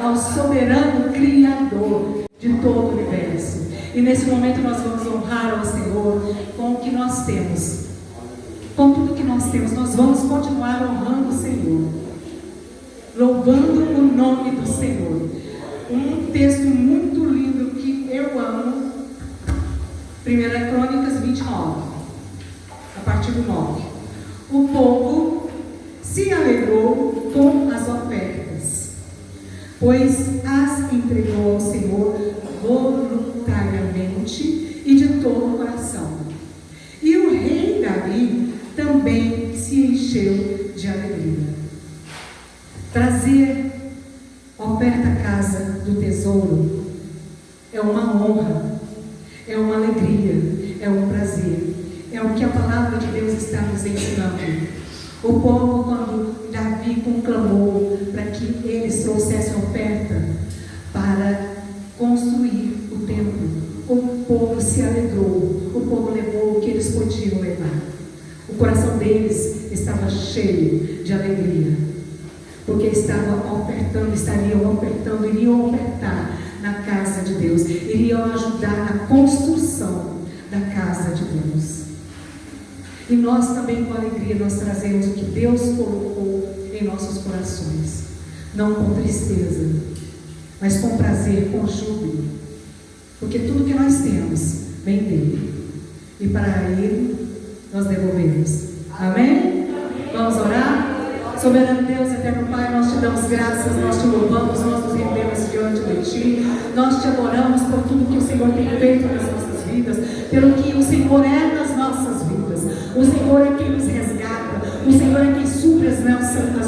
ao soberano Criador de todo o universo. E nesse momento nós vamos honrar ao Senhor com o que nós temos. Com tudo que nós temos, nós vamos continuar honrando o Senhor, louvando o nome do Senhor. Um texto muito lindo que eu amo, 1 Crônicas 29, a partir do 9. O povo se alegrou com as ofertas, pois as entregou ao Senhor voluntariamente e de todo o coração. E o rei Davi também se encheu de alegria. Trazer oferta à casa do tesouro é uma honra, é uma alegria, é um prazer, é o que a palavra de Deus está nos ensinando. O povo, quando Davi conclamou para que eles trouxessem oferta para construir o templo, o povo se alegrou, o povo levou o que eles podiam levar. O coração deles estava cheio de alegria, porque iriam ofertando, iriam ofertar na casa de Deus, iriam ajudar na construção da casa de Deus. E nós também, com alegria, nós trazemos o que Deus colocou em nossos corações, não com tristeza, mas com prazer, com júbilo, porque tudo que nós temos vem dele, e para ele nós devolvemos. Amém? Vamos orar? Soberano Deus, eterno Pai, nós te damos graças, nós te louvamos, nós nos rendemos diante de ti, nós te adoramos por tudo que o Senhor tem feito nas nossas vidas, pelo que o Senhor é nas nossas vidas. O Senhor é quem nos resgata, o Senhor é quem supre as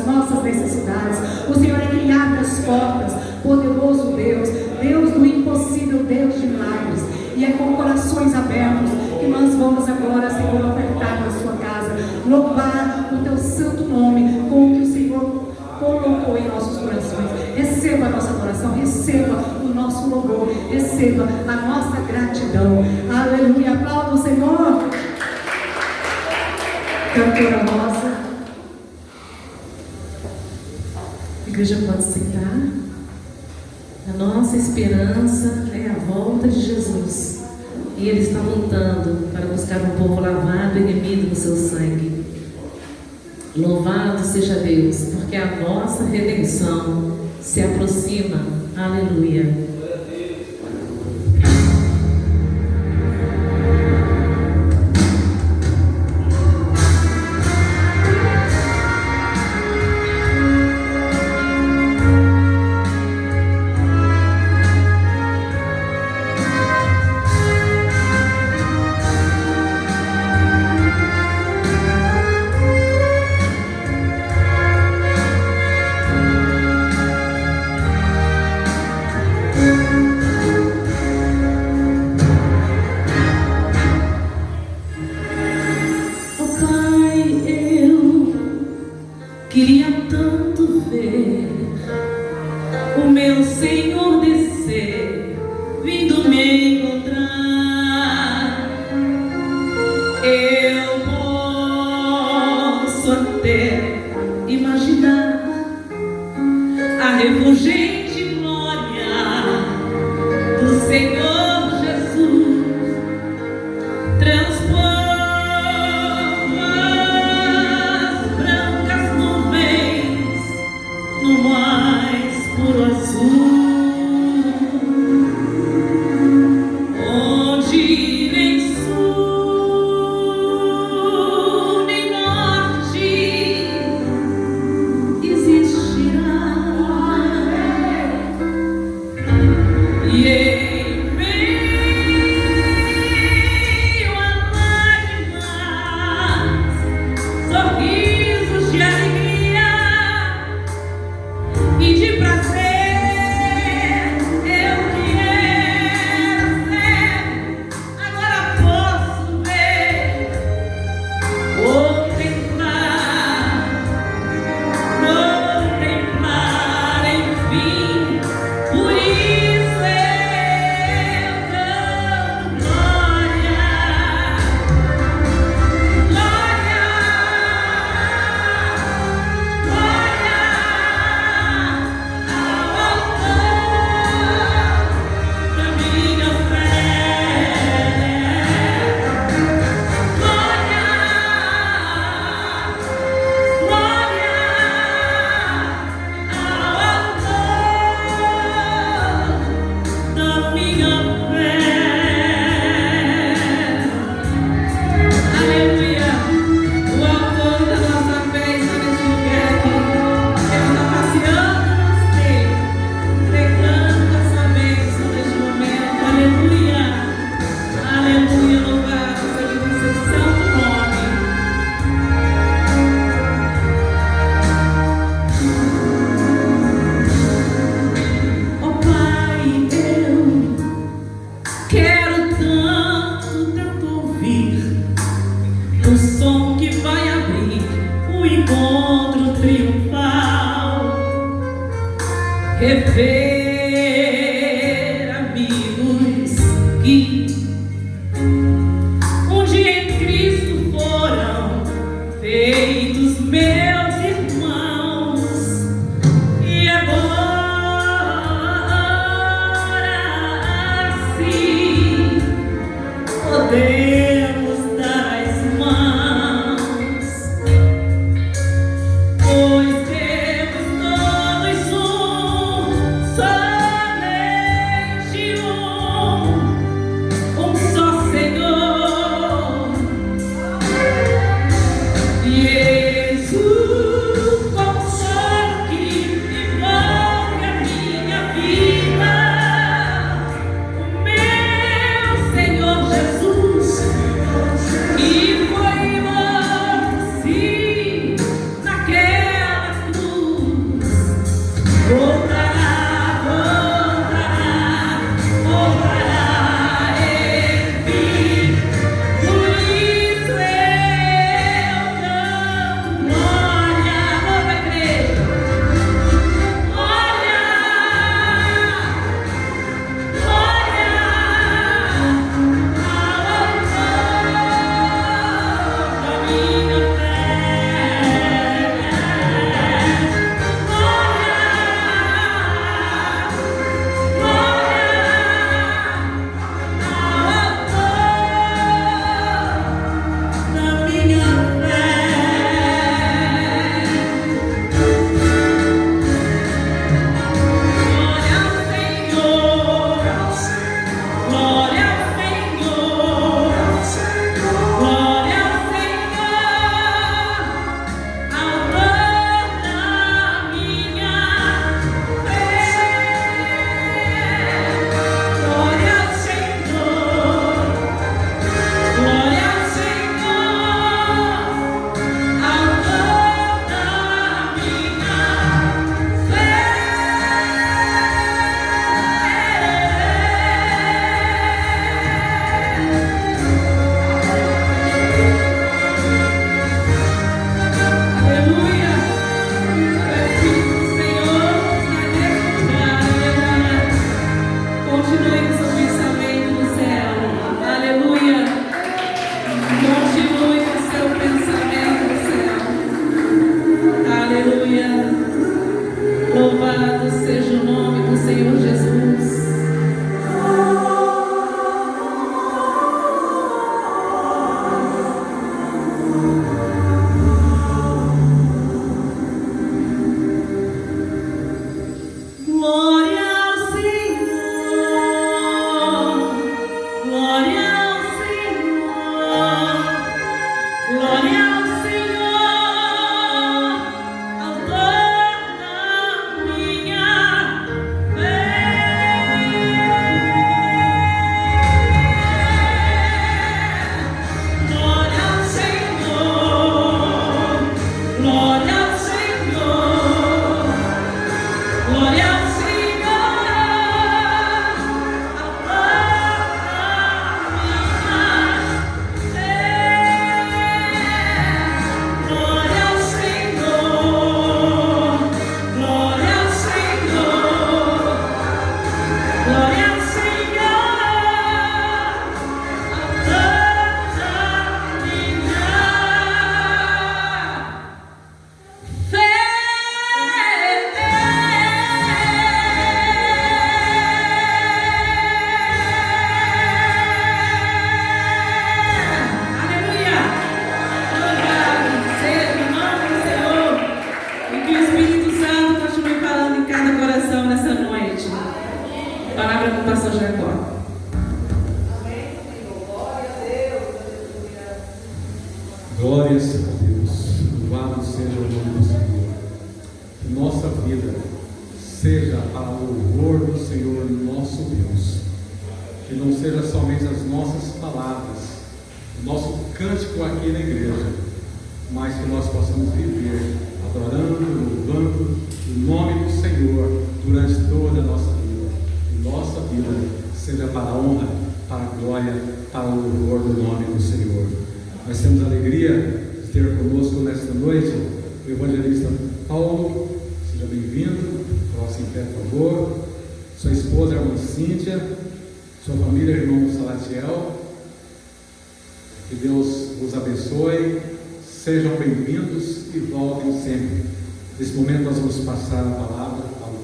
nossas necessidades, o Senhor é quem abre as portas. Poderoso Deus, Deus do impossível, Deus de milagres. E é com corações abertos que nós vamos agora, Senhor, ofertar na sua casa, louvar o teu santo nome com o que o Senhor colocou em nossos corações. Receba a nossa adoração, receba o nosso louvor, receba a nossa gratidão. Aleluia, aplauda o Senhor. Cantora nossa, a igreja pode sentar. A nossa esperança é a volta de Jesus, e Ele está voltando para buscar um povo lavado e remido no seu sangue. Louvado seja Deus, porque a nossa redenção se aproxima. Aleluia. No mais puro azul. rever amigos que um dia em Cristo foram feitos meus irmãos, e agora sim podemos dar as mãos, pois temos todos somente um só Senhor, Jesus, consolo que envolve a minha vida, o meu Senhor Jesus, que foi morto sim naquela cruz, voltará, voltará em mim. Por isso eu canto glória, nova igreja, glória, glória ao autor da minha fé, glória, louvado seja o nome do Senhor Jesus. Glória ao Senhor, glória ao Senhor, glória ao Senhor, autor da minha fé. Glória ao Senhor, glória ao Senhor, glória ao palavra com o pastor Jacó. Glórias a Deus, louvado seja o nome do Senhor. Que nossa vida seja para o louvor do Senhor, nosso Deus. Que não seja somente as nossas palavras, o nosso cântico aqui na igreja, mas que nós possamos viver adorando, louvando o nome do Senhor durante toda a nossa vida. Que nossa vida seja para a honra, para a glória, para o louvor do nome do Senhor. Nós temos a alegria de ter conosco nesta noite o evangelista Paulo. Seja bem-vindo. Próximo pé, por favor. Sua esposa, irmã Cíntia, sua família, irmão Salatiel. Que Deus os abençoe. Sejam bem-vindos e voltem sempre. Nesse momento nós vamos passar a palavra ao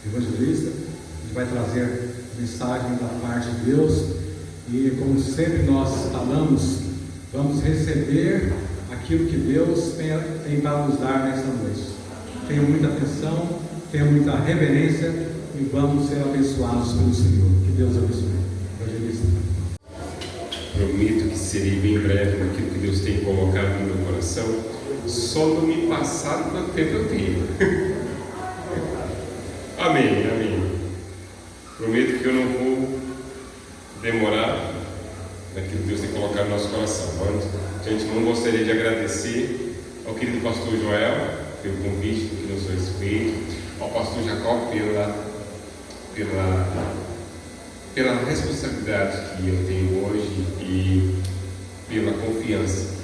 evangelista. Ele vai trazer mensagem da parte de Deus. E como sempre nós falamos, vamos receber aquilo que Deus tem para nos dar nesta noite. Tenha muita atenção, tenha muita reverência e vamos ser abençoados pelo Senhor. Que Deus abençoe. Evangelista. Prometo que serei bem breve naquilo que Deus tem colocado no meu coração. Só não me passar quanto tempo eu tenho. Amém, amém. Prometo que eu não vou demorar naquilo que Deus tem colocado no nosso coração. De antemão, gostaria de agradecer ao querido pastor Joel pelo convite que nos foi feito, ao pastor Jacob pela responsabilidade que eu tenho hoje e pela confiança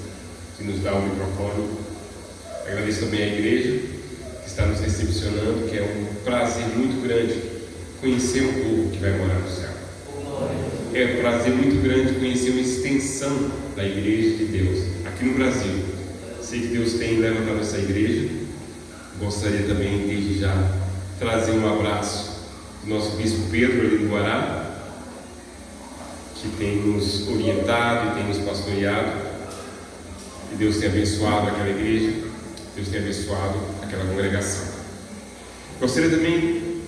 que nos dá o microfone. Agradeço também à igreja que está nos recepcionando, que é um prazer muito grande conhecer o povo que vai morar no céu. É um prazer muito grande conhecer uma extensão da igreja de Deus aqui no Brasil. Sei que Deus tem levantado essa igreja. Gostaria também, desde já, trazer um abraço do nosso bispo Pedro ali do Guará, que tem nos orientado e tem nos pastoreado. Que Deus tenha abençoado aquela igreja, Deus tenha abençoado aquela congregação. Gostaria também,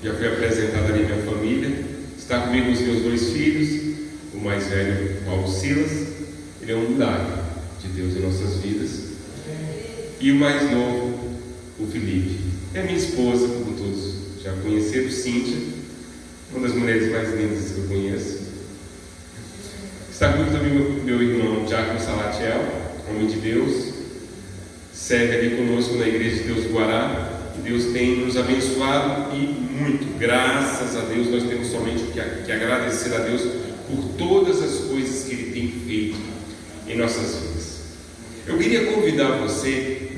já foi apresentada ali minha família. Está comigo os meus 2 filhos, o mais velho, Paulo Silas, ele é um milagre de Deus em nossas vidas, e o mais novo, o Felipe. É a minha esposa, como todos já conheceram, Cíntia, uma das mulheres mais lindas que eu conheço. Está comigo também meu irmão Diácono Salatiel, homem de Deus, serve ali conosco na Igreja de Deus do Guará. Deus tem nos abençoado e muito, graças a Deus. Nós temos somente que agradecer a Deus por todas as coisas que Ele tem feito em nossas vidas. Eu queria convidar você,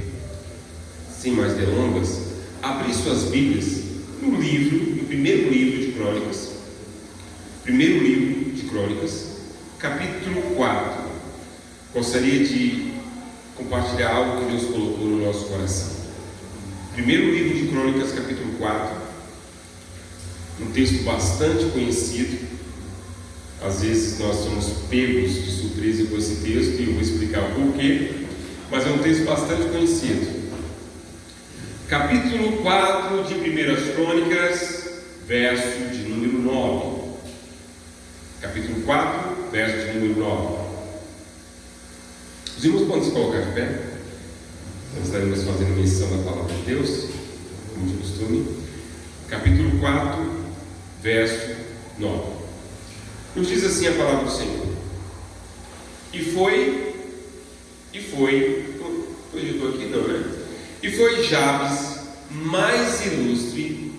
sem mais delongas, a abrir suas Bíblias no primeiro livro de Crônicas, capítulo 4. Gostaria de compartilhar algo que Deus colocou no nosso coração. Primeiro livro de Crônicas, capítulo 4, um texto bastante conhecido. Às vezes nós somos pegos de surpresa com esse texto e eu vou explicar o porquê, mas é um texto bastante conhecido. Capítulo 4 de 1 Crônicas, verso de número 9. Capítulo 4, verso de número 9. Os irmãos podem se colocar de pé? Nós estaremos fazendo menção da palavra de Deus, como de costume. Capítulo 4, verso 9. Nos diz assim a palavra do Senhor. E foi, hoje eu estou aqui não, né? E foi Jabes mais ilustre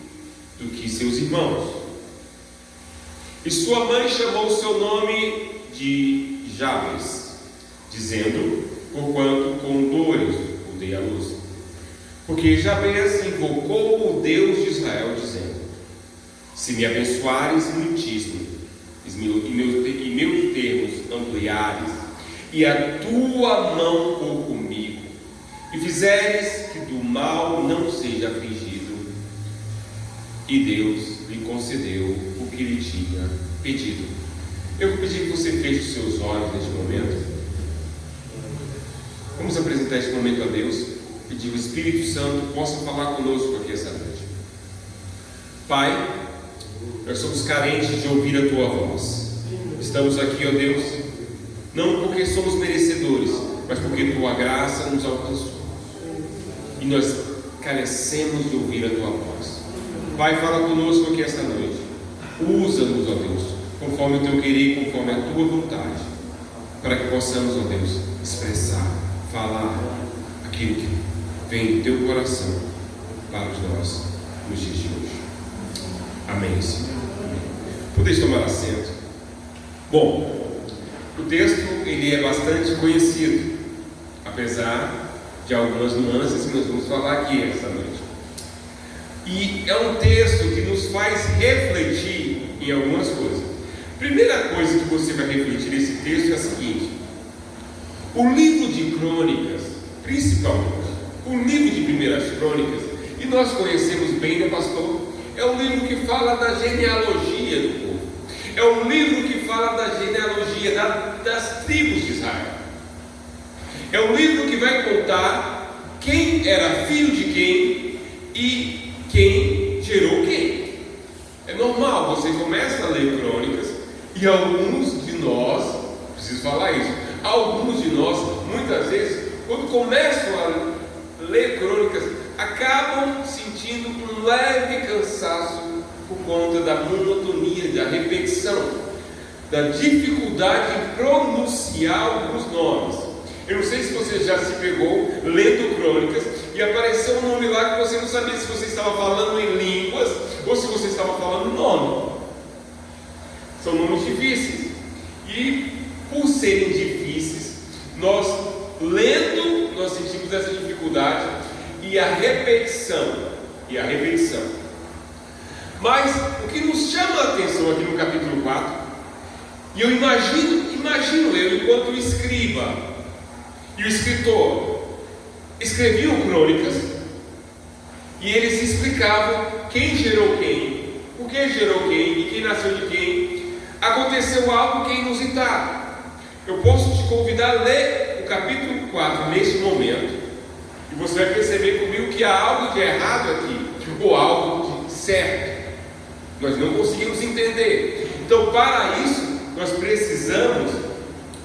do que seus irmãos. E sua mãe chamou o seu nome de Jabes, dizendo, porquanto com dores dei a luz. Porque Jabes invocou o Deus de Israel, dizendo: se me abençoares muitíssimo, e meus termos ampliares, e a tua mão for comigo, e fizeres que do mal não seja afligido. E Deus lhe concedeu o que lhe tinha pedido. Eu vou pedir que você feche os seus olhos neste momento. Vamos apresentar este momento a Deus, pedir que o Espírito Santo possa falar conosco aqui essa noite. Pai, nós somos carentes de ouvir a Tua voz. Estamos aqui, ó Deus, não porque somos merecedores, mas porque Tua graça nos alcançou. E nós carecemos de ouvir a Tua voz. Pai, fala conosco aqui esta noite. Usa-nos, ó Deus, conforme o Teu querer e conforme a Tua vontade, para que possamos, ó Deus, expressar, falar aquilo que vem do Teu coração para nós nos dias de hoje. Amém, Senhor. Amém. Podeis tomar assento. Bom, o texto ele é bastante conhecido, apesar de algumas nuances que nós vamos falar aqui esta noite. E é um texto que nos faz refletir em algumas coisas. Primeira coisa que você vai refletir nesse texto é a seguinte: o livro de Crônicas, principalmente o livro de Primeiras Crônicas, e nós conhecemos bem, né, pastor? É um livro que fala da genealogia do povo. É um livro que fala da genealogia das tribos de Israel. É um livro que vai contar quem era filho de quem e quem gerou quem. É normal, você começa a ler Crônicas e alguns de nós, preciso falar isso, alguns de nós, muitas vezes, quando começam a ler Crônicas, acabam sentindo um leve cansaço por conta da monotonia, da repetição, da dificuldade em pronunciar alguns nomes. Eu não sei se você já se pegou lendo Crônicas e apareceu um nome lá que você não sabia se você estava falando em línguas ou se você estava falando nome. São nomes difíceis. E por serem difíceis, nós lendo, nós sentimos essa dificuldade e a repetição. Mas o que nos chama a atenção aqui no capítulo 4, e eu imagino eu enquanto escriba e o escritor escreviam Crônicas, e eles explicavam quem gerou quem, por que gerou quem e quem nasceu de quem. Aconteceu algo que é inusitado. Eu posso te convidar a ler o capítulo 4 neste momento, e você vai perceber comigo que há algo de errado aqui, ou algo de certo. Nós não conseguimos entender. Então, para isso, nós precisamos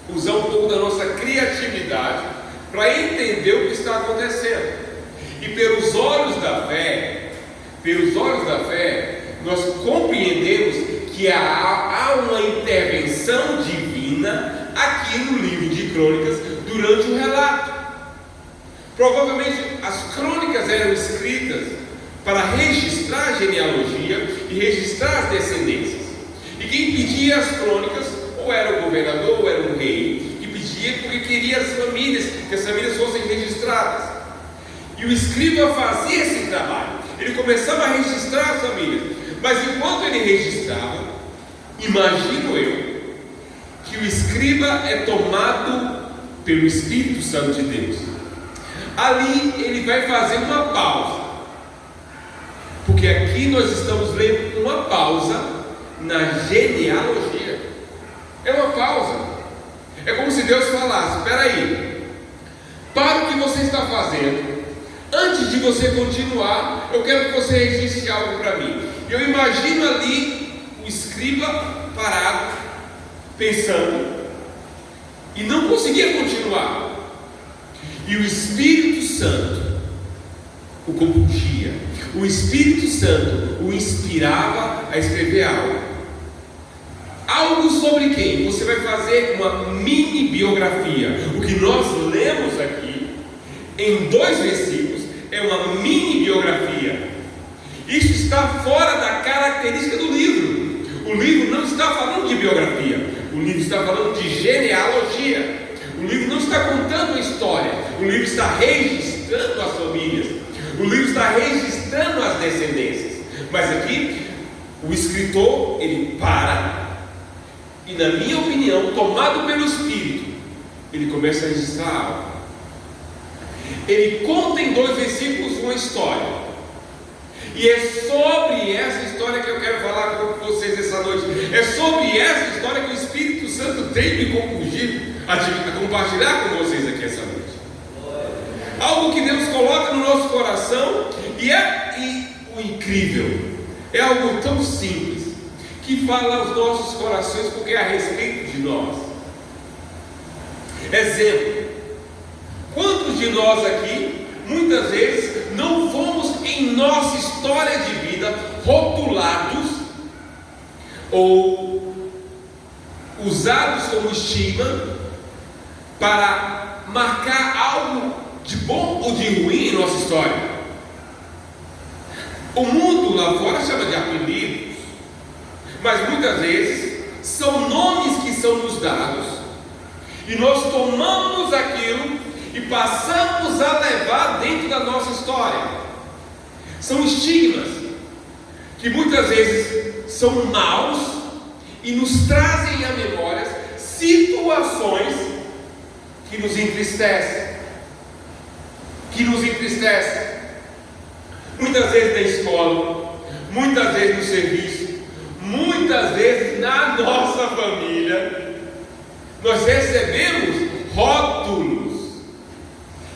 usar um pouco da nossa criatividade para entender o que está acontecendo. E pelos olhos da fé, nós compreendemos que há uma intervenção divina aqui no livro de Crônicas durante o relato. Provavelmente as crônicas eram escritas para registrar a genealogia e registrar as descendências. E quem pedia as crônicas, ou era o governador, ou era o rei, que pedia porque queria que as famílias fossem registradas. E o escriba fazia esse trabalho. Ele começava a registrar as famílias. Mas enquanto ele registrava, imagino eu, que o escriba é tomado pelo Espírito Santo de Deus. Ali ele vai fazer uma pausa. Porque aqui nós estamos lendo uma pausa na genealogia. É uma pausa. É como se Deus falasse: espera aí, para o que você está fazendo, antes de você continuar, eu quero que você registre algo para mim. Eu imagino ali o escriba parado, pensando, e não conseguia continuar. E o Espírito Santo o compungia. O Espírito Santo o inspirava a escrever algo. Algo sobre quem? Você vai fazer uma mini biografia. O que nós lemos aqui, em 2 versículos, é uma mini biografia. Isso está fora da característica do livro. O livro não está falando de biografia. O livro está falando de genealogia. O livro não está contando a história. O livro está registrando as famílias. O livro está registrando as descendências. Mas aqui, o escritor, ele para e, na minha opinião, tomado pelo Espírito, ele começa a registrar algo. Ele conta em 2 versículos uma história. E é sobre essa história que eu quero falar com vocês essa noite. É sobre essa história que o Espírito Santo tem me compungido a compartilhar com vocês aqui essa noite. Algo que Deus coloca no nosso coração, e o incrível, é algo tão simples, que fala aos nossos corações, porque é a respeito de nós. Exemplo: quantos de nós aqui, muitas vezes, não fomos em nossa história de vida rotulados ou usados como estigma para marcar algo de bom ou de ruim em nossa história? O mundo lá fora chama de apelidos, mas muitas vezes são nomes que são nos dados, e nós tomamos aquilo e passamos a levar dentro da nossa história. São estigmas que muitas vezes são maus e nos trazem à memória situações que nos entristecem. Muitas vezes na escola, muitas vezes no serviço, muitas vezes na nossa família, nós recebemos rótulos,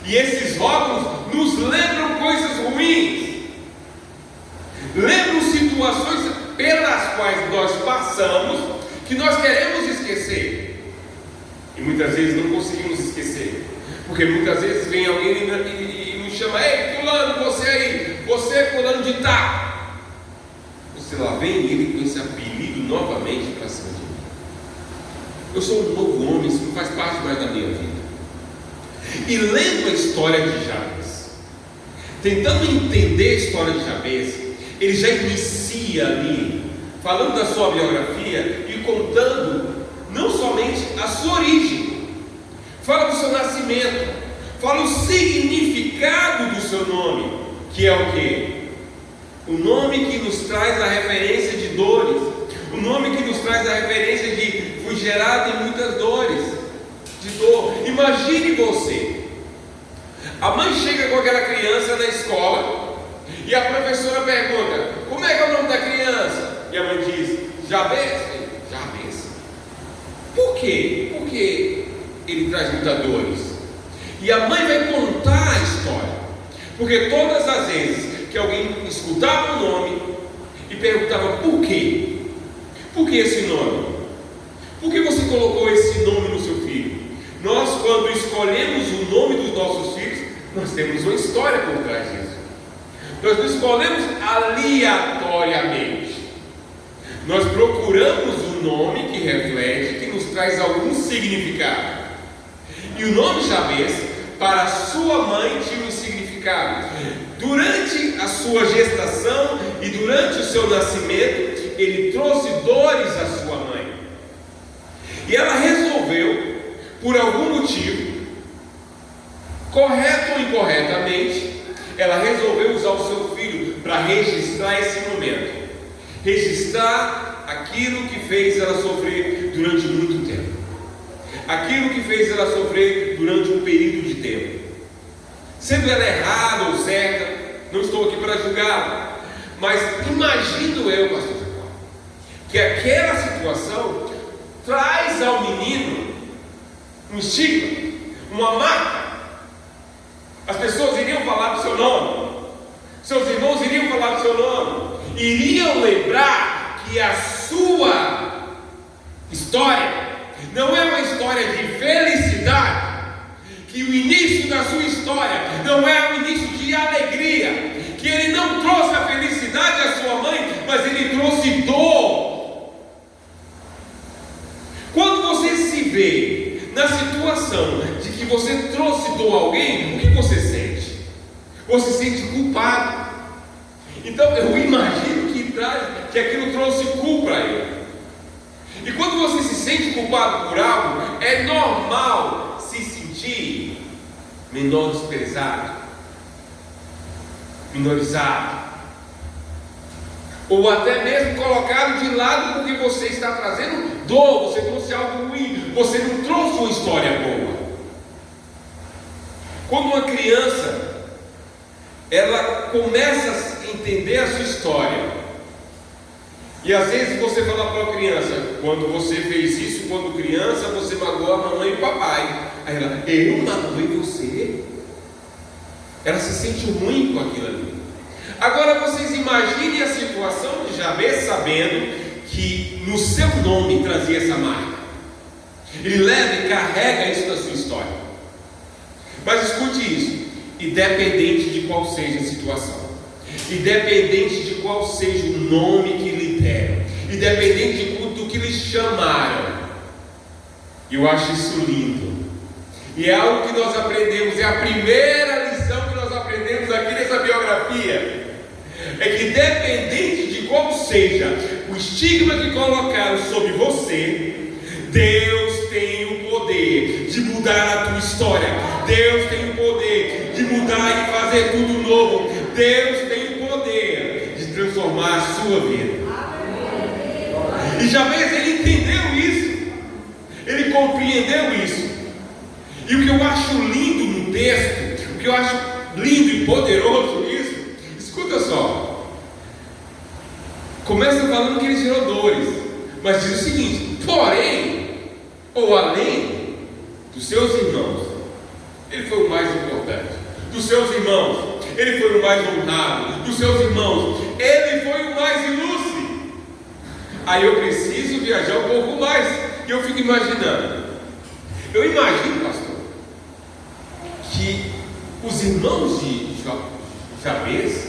e esses rótulos nos lembram coisas ruins, lembram situações pelas quais nós passamos, que nós queremos esquecer, e muitas vezes não conseguimos esquecer, porque muitas vezes vem alguém e nos chama: ei, fulano, você aí, você fulano de tal. Você lá vem ele com esse apelido novamente para cima de mim. Eu sou um novo homem, isso não faz parte mais da minha vida. E lendo a história de Jabes, tentando entender a história de Jabes, ele já inicia ali, falando da sua biografia e contando não somente a sua origem, fala do seu nascimento, fala o significado do seu nome, que é o quê? O nome que nos traz a referência de dores, o nome que nos traz a referência de fui gerado em muitas dores, de dor. Imagine você, a mãe chega com aquela criança na escola e a professora pergunta: como é que é o nome da criança? E a mãe diz: Jabes. Jabes. Por quê? Porque ele traz muitas dores. E a mãe vai contar a história, porque todas as vezes que alguém escutava o nome e perguntava por quê? Por que esse nome? Por que você colocou esse nome no seu filho? Nós, quando escolhemos o nome dos nossos filhos, nós temos uma história por trás disso. Nós não escolhemos aleatoriamente. Nós procuramos um nome que reflete, que nos traz algum significado. E o nome Jabes, para sua mãe, tinha um significado. Durante a sua gestação e durante o seu nascimento, ele trouxe dores à sua mãe. E ela resolveu, por algum motivo, correto ou incorretamente, ela resolveu usar o seu filho para registrar esse momento, registrar aquilo que fez ela sofrer durante muito tempo, aquilo que fez ela sofrer durante um período de tempo. Sendo ela errada ou certa, não estou aqui para julgá-la, mas imagino eu, pastor Jacó, que aquela situação traz ao menino um estigma, uma marca. As pessoas iriam falar do seu nome, seus irmãos iriam falar do seu nome, iriam lembrar que a sua história não é uma história de felicidade, que o início da sua história não é o início de alegria, que ele não trouxe a felicidade à sua mãe, mas ele trouxe dor. Quando você se vê na situação de que você trouxe dor a alguém, o que você sente? Você se sente culpado. Então eu imagino que aquilo trouxe culpa a ele. E quando você se sente culpado por algo, é normal se sentir menosprezado, minorizado, ou até mesmo colocado de lado porque você está trazendo dor, você trouxe algo ruim, você não trouxe uma história boa. Quando uma criança ela começa a entender a sua história, e às vezes você fala para a criança: quando você fez isso quando criança, você magoou a mamãe e o papai. Aí ela: eu magoei você? Ela se sente ruim com aquilo ali. Agora vocês imaginem a situação de Jabes sabendo que no seu nome trazia essa marca. Ele leva e carrega isso na sua história. Mas escute isso: independente de qual seja a situação, independente de qual seja o nome que lhe deram, independente do que lhe chamaram, eu acho isso lindo. E é algo que nós aprendemos, é a primeira lição que nós aprendemos aqui nessa biografia, é que independente de qual seja o estigma que colocaram sobre você, Deus tem o poder de mudar a tua história. Deus tem o poder de mudar e fazer tudo novo. Deus tem o poder transformar a sua vida. E Jabez, ele entendeu isso, ele compreendeu isso. E o que eu acho lindo no texto, o que eu acho lindo e poderoso nisso, escuta só, começa falando que ele gerou dores, mas diz o seguinte: porém, ou além dos seus irmãos, ele foi o mais importante. Dos seus irmãos, ele foi o mais honrado. Dos seus irmãos, ele foi o mais ilustre. Aí eu preciso viajar um pouco mais, e eu fico imaginando. Eu imagino, pastor, que os irmãos de Jabez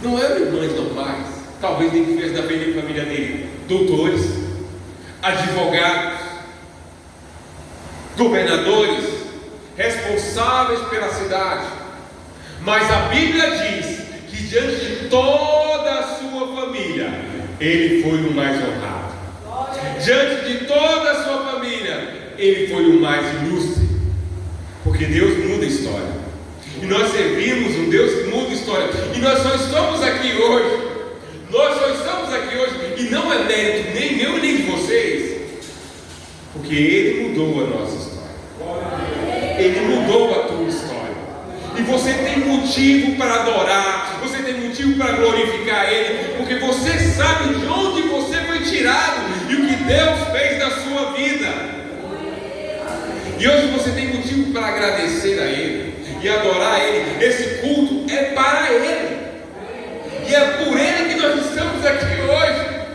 não eram irmãos normais, talvez nem que fez da família dele, doutores, advogados, governadores, responsáveis pela cidade. Mas a Bíblia diz que diante de toda a sua família, ele foi o mais honrado. Diante de toda a sua família, ele foi o mais ilustre. Porque Deus muda a história. E nós servimos um Deus que muda a história. E nós só estamos aqui hoje. Nós só estamos aqui hoje. E não é mérito nem meu nem de vocês. Porque Ele mudou a nossa história. Ele mudou a tua história. E você tem motivo para adorar. Você tem motivo para glorificar Ele. Porque você sabe de onde você foi tirado. E o que Deus fez na sua vida. E hoje você tem motivo para agradecer a Ele e adorar a Ele. Esse culto é para Ele. E é por Ele que nós estamos aqui hoje.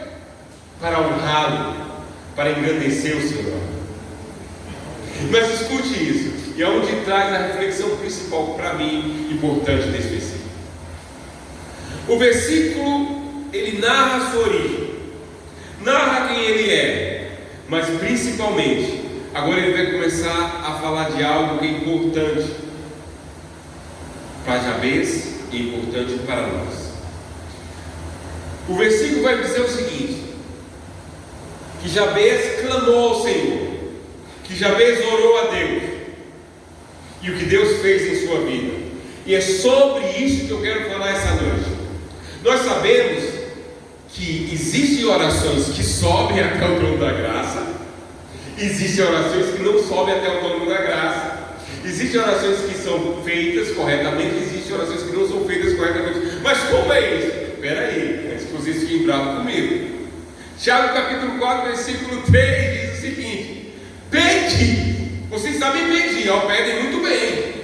Para honrá-lo, para engrandecer o seu nome. Mas escute isso, e é onde traz a reflexão principal para mim, importante desse versículo. O versículo, ele narra a sua origem, narra quem ele é, mas principalmente, agora ele vai começar a falar de algo que é importante para Jabez e importante para nós. O versículo vai dizer o seguinte: que Jabez clamou ao Senhor, que Jabez orou a Deus, e o que Deus fez em sua vida. E é sobre isso que eu quero falar essa noite. Nós sabemos que existem orações que sobem até o trono da graça. Existem orações que não sobem até o trono da graça. Existem orações que são feitas corretamente, existem orações que não são feitas corretamente. Mas como é isso? Espera aí, antes que vocês fiquem bravos comigo. Tiago capítulo 4, versículo 3 diz o seguinte: pede. Vocês sabem pedir, pedem muito bem,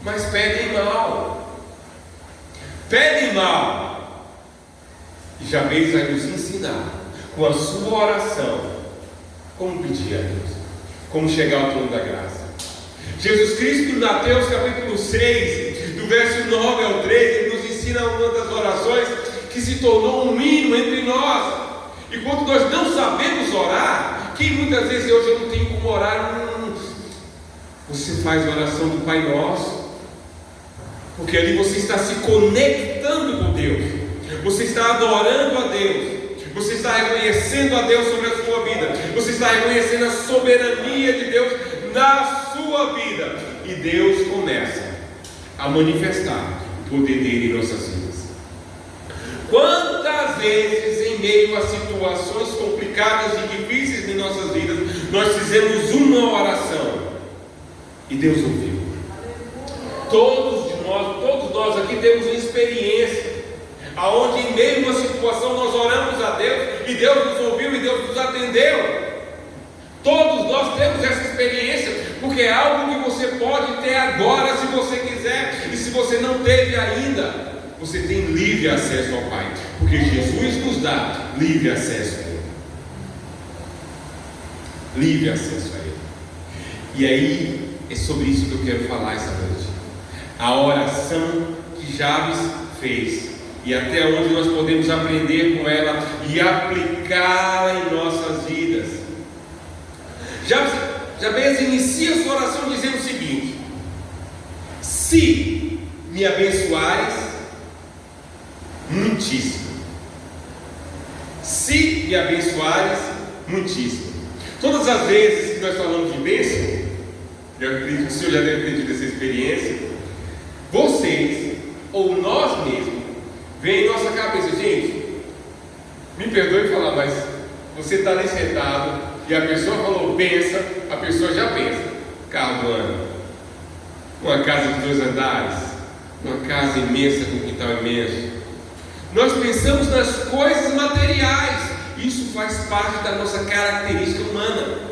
mas pedem mal. Pedem mal. E Jabez vai nos ensinar, com a sua oração, como pedir a Deus, como chegar ao trono da graça. Jesus Cristo, em Mateus capítulo 6, do verso 9 ao 13, ele nos ensina uma das orações que se tornou um hino entre nós. E quando nós não sabemos orar, que muitas vezes hoje eu não tenho como orar, você faz a oração do Pai Nosso, porque ali você está se conectando com Deus, você está adorando a Deus. Você está reconhecendo a Deus sobre a sua vida. Você está reconhecendo a soberania de Deus na sua vida. E Deus começa a manifestar o poder dele em nossas vidas. Quantas vezes, em meio a situações complicadas e difíceis em nossas vidas, nós fizemos uma oração e Deus ouviu. Todos nós aqui temos uma experiência aonde em meio a uma situação nós oramos a Deus e Deus nos ouviu e Deus nos atendeu. Todos nós temos essa experiência, porque é algo que você pode ter agora se você quiser, e se você não teve ainda, você tem livre acesso ao Pai, porque Jesus nos dá livre acesso a Ele. Livre acesso a Ele. E aí é sobre isso que eu quero falar essa noite. A oração que Jabez fez, e até onde nós podemos aprender com ela e aplicá-la em nossas vidas. Jabez inicia sua oração dizendo o seguinte: se me abençoares, muitíssimo. Se me abençoares, muitíssimo. Todas as vezes que nós falamos de bênção, eu acredito que o senhor já deve ter tido essa experiência, vocês ou nós mesmos vem em nossa cabeça, gente, me perdoe falar, mas você está ali sentado e a pessoa falou pensa, a pessoa já pensa, carro do ano, uma casa de 2 andares, uma casa imensa com quintal imenso. Nós pensamos nas coisas materiais, isso faz parte da nossa característica humana,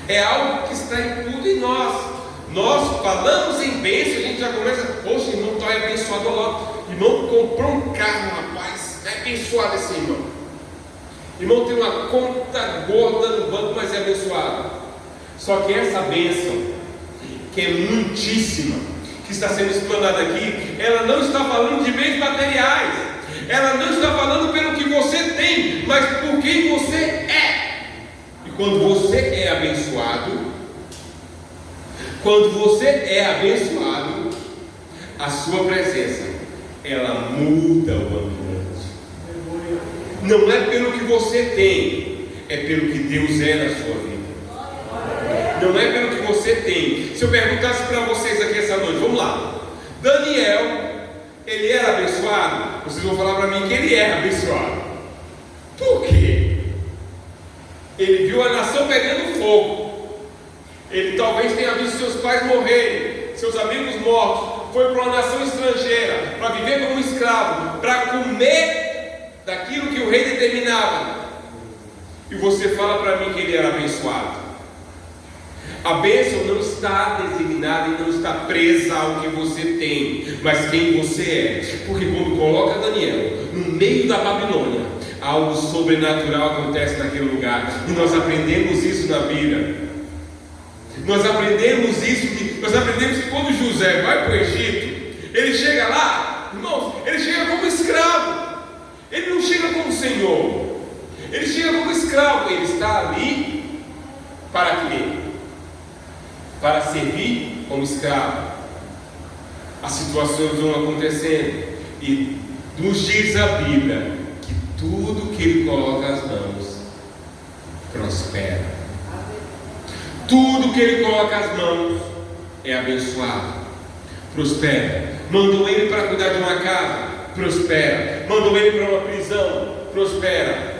é algo que está incluído em nós. Nós falamos em bênção, a gente já começa, poxa, irmão, está abençoado logo. Irmão, comprou um carro, rapaz, é abençoado esse irmão. Irmão, tem uma conta gorda no banco, mas é abençoado. Só que essa bênção, que é muitíssima, que está sendo explanada aqui, ela não está falando de bens materiais, ela não está falando pelo que você tem, mas por quem você é. E quando você é abençoado, a sua presença, ela muda o ambiente. Não é pelo que você tem, é pelo que Deus é na sua vida. Não é pelo que você tem. Se eu perguntasse para vocês aqui essa noite, vamos lá, Daniel, ele era abençoado? Vocês vão falar para mim que ele era abençoado. Por quê? Ele viu a nação pegando fogo. Ele talvez tenha visto seus pais morrerem, seus amigos mortos, foi para uma nação estrangeira, para viver como escravo, para comer daquilo que o rei determinava. E você fala para mim que ele era abençoado. A bênção não está designada e não está presa ao que você tem, mas quem você é. Porque quando coloca Daniel no meio da Babilônia, algo sobrenatural acontece naquele lugar. E nós aprendemos isso na Bíblia. Nós aprendemos que quando José vai para o Egito, ele chega lá, irmãos, ele chega como escravo, ele não chega como senhor, ele chega como escravo, ele está ali para quê? Para servir como escravo. As situações vão acontecendo, e nos diz a Bíblia que tudo que ele coloca as mãos prospera. Tudo que ele coloca as mãos é abençoado, prospera. Mandou ele para cuidar de uma casa, prospera. Mandou ele para uma prisão, prospera.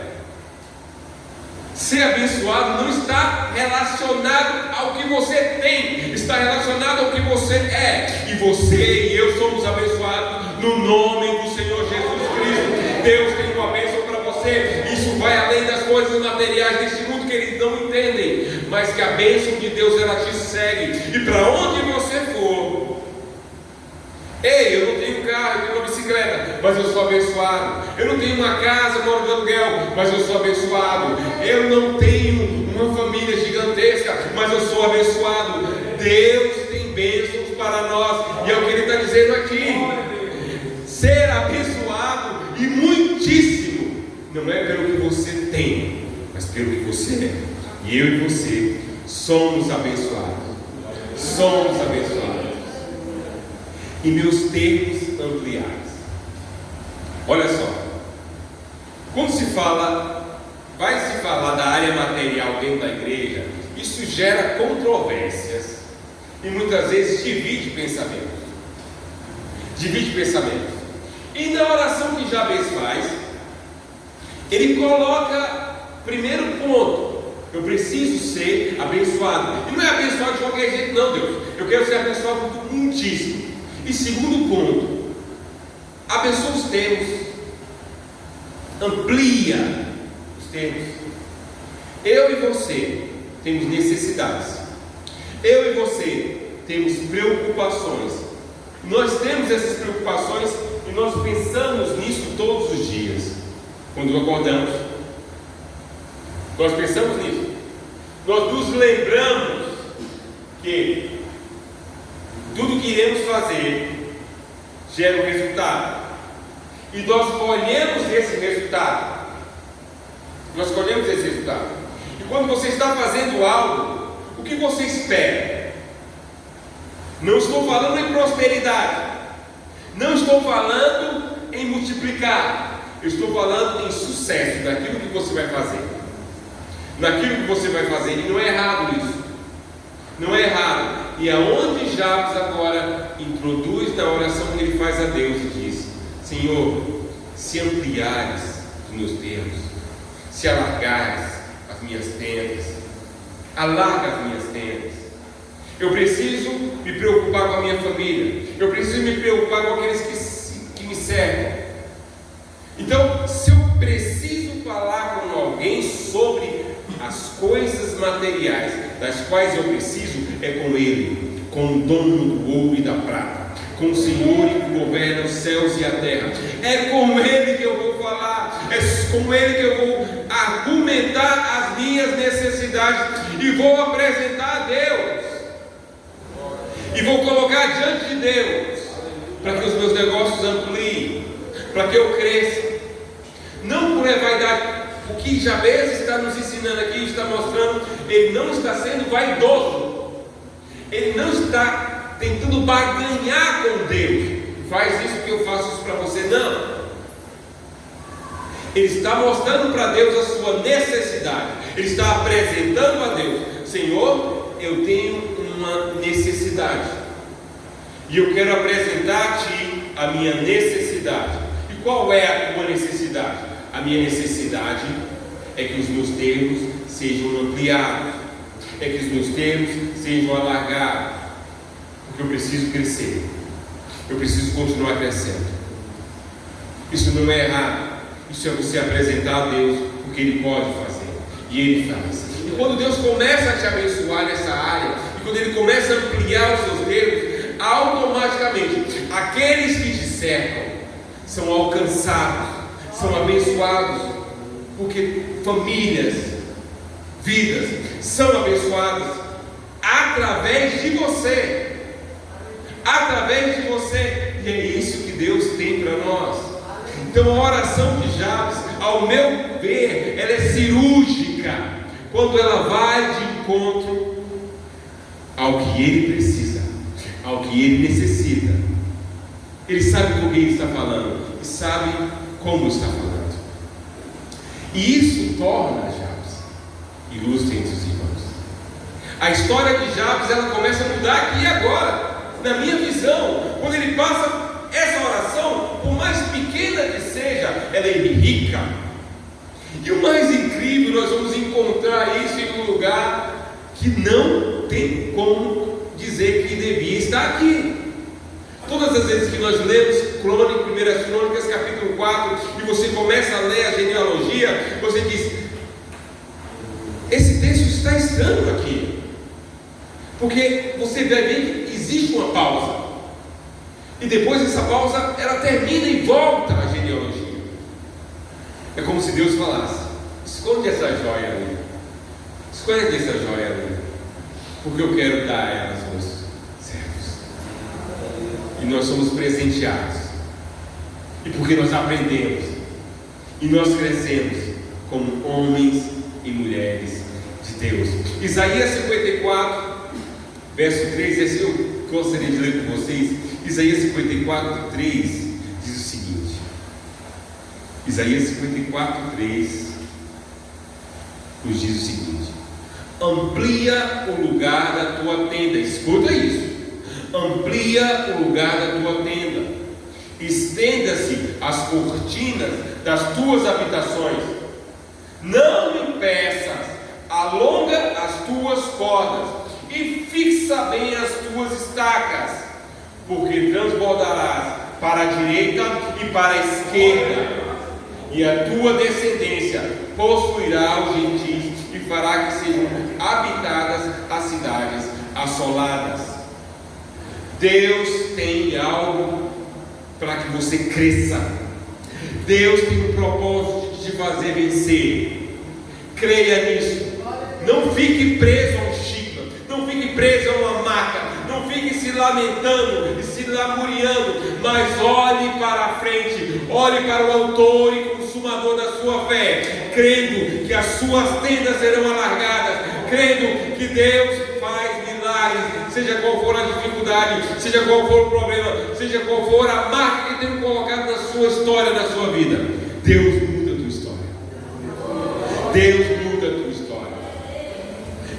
Ser abençoado não está relacionado ao que você tem, está relacionado ao que você é. E você e eu somos abençoados no nome do Senhor Jesus Cristo. Deus tem uma bênção para você. Isso vai além das coisas materiais deste mundo que eles não entendem, mas que a bênção de Deus ela te segue. E para onde você for, ei, eu não tenho carro, eu tenho uma bicicleta, mas eu sou abençoado. Eu não tenho uma casa, moro de aluguel, mas eu sou abençoado. Eu não tenho uma família gigantesca, mas eu sou abençoado. Deus tem bênçãos para nós, e é o que Ele está dizendo aqui. Ser abençoado e muitíssimo, não é pelo que você tem, mas pelo que você é. E eu e você somos abençoados. Somos abençoados. E meus termos ampliados. Olha só, quando se fala, vai se falar da área material dentro da igreja, isso gera controvérsias e muitas vezes divide pensamentos. Divide pensamentos. E na oração que Jabez faz, ele coloca primeiro ponto: eu preciso ser abençoado. E não é abençoado de qualquer jeito, não, Deus. Eu quero ser abençoado do muitíssimo. E segundo ponto, abençoa os termos, amplia os termos. Eu e você temos necessidades, eu e você temos preocupações. Nós temos essas preocupações e nós pensamos nisso todos os dias. Quando acordamos, nós pensamos nisso. Nós nos lembramos que tudo que iremos fazer gera um resultado, e nós colhemos esse resultado. Nós colhemos esse resultado. E quando você está fazendo algo, o que você espera? Não estou falando em prosperidade, não estou falando em multiplicar, eu estou falando em sucesso daquilo que você vai fazer. Naquilo que você vai fazer, e não é errado isso, não é errado. E aonde Jabes agora introduz na oração que ele faz a Deus e diz: Senhor, se ampliares os meus termos, se alargares as minhas tendas, alarga as minhas tendas. Eu preciso me preocupar com a minha família, eu preciso me preocupar com aqueles que me servem. Então, se eu preciso falar com alguém sobre as coisas materiais das quais eu preciso, é com Ele, com o dono do ouro e da prata, com o Senhor que governa os céus e a terra. É com Ele que eu vou falar, é com Ele que eu vou argumentar as minhas necessidades e vou apresentar a Deus, e vou colocar diante de Deus, para que os meus negócios ampliem, para que eu cresça, não por vaidade. O que Jabez está nos ensinando aqui, está mostrando, ele não está sendo vaidoso, ele não está tentando barganhar com Deus. Faz isso que eu faço isso para você, não. Ele está mostrando para Deus a sua necessidade, ele está apresentando a Deus: Senhor, eu tenho uma necessidade, e eu quero apresentar a Ti a minha necessidade. E qual é a tua necessidade? A minha necessidade é que os meus termos sejam ampliados, é que os meus termos sejam alargados, porque eu preciso crescer, eu preciso continuar crescendo. Isso não é errado, isso é você apresentar a Deus o que Ele pode fazer, e Ele faz. E quando Deus começa a te abençoar nessa área, e quando Ele começa a ampliar os seus termos, automaticamente aqueles que te cercam são alcançados, são abençoados, porque famílias, vidas são abençoadas através de você, e é isso que Deus tem para nós. Então a oração de Jabes, ao meu ver, ela é cirúrgica, quando ela vai de encontro ao que ele precisa, ao que ele necessita. Ele sabe com quem ele está falando, e sabe como está falando, e isso torna Jabes ilustre entre os irmãos. A história de Jabes, ela começa a mudar aqui e agora, na minha visão. Quando ele passa essa oração, por mais pequena que seja, ela é rica. E o mais incrível, nós vamos encontrar isso em um lugar que não tem como dizer que devia estar aqui. Todas as vezes que nós lemos Primeiras Crônicas, capítulo 4, e você começa a ler a genealogia, você diz: esse texto está estranho aqui, porque você vai ver que existe uma pausa, e depois dessa pausa ela termina e volta à genealogia. É como se Deus falasse: esconde essa joia ali, esconde essa joia ali, porque eu quero dar ela aos meus servos. E nós somos presenteados, e porque nós aprendemos, e nós crescemos como homens e mulheres de Deus. Isaías 54, verso 3, esse eu gostaria de ler com vocês. Isaías 54, 3 diz o seguinte: Isaías 54, 3 nos diz o seguinte: amplia o lugar da tua tenda. Escuta isso: amplia o lugar da tua tenda, estenda-se as cortinas das tuas habitações, não me impeças, alonga as tuas cordas e fixa bem as tuas estacas, porque transbordarás para a direita e para a esquerda, e a tua descendência possuirá os gentis e fará que sejam habitadas as cidades assoladas. Deus tem algo para que você cresça. Deus tem um propósito de te fazer vencer. Creia nisso. Não fique preso a um chifre, não fique preso a uma maca, não fique se lamentando e se lamuriando, mas olhe para a frente, olhe para o autor e consumador da sua fé, crendo que as suas tendas serão alargadas, crendo que Deus faz milagres, seja qual for a dificuldade, seja qual for o problema, seja qual for a marca que tem colocado na sua história, na sua vida. Deus muda a tua história. Deus muda a tua história.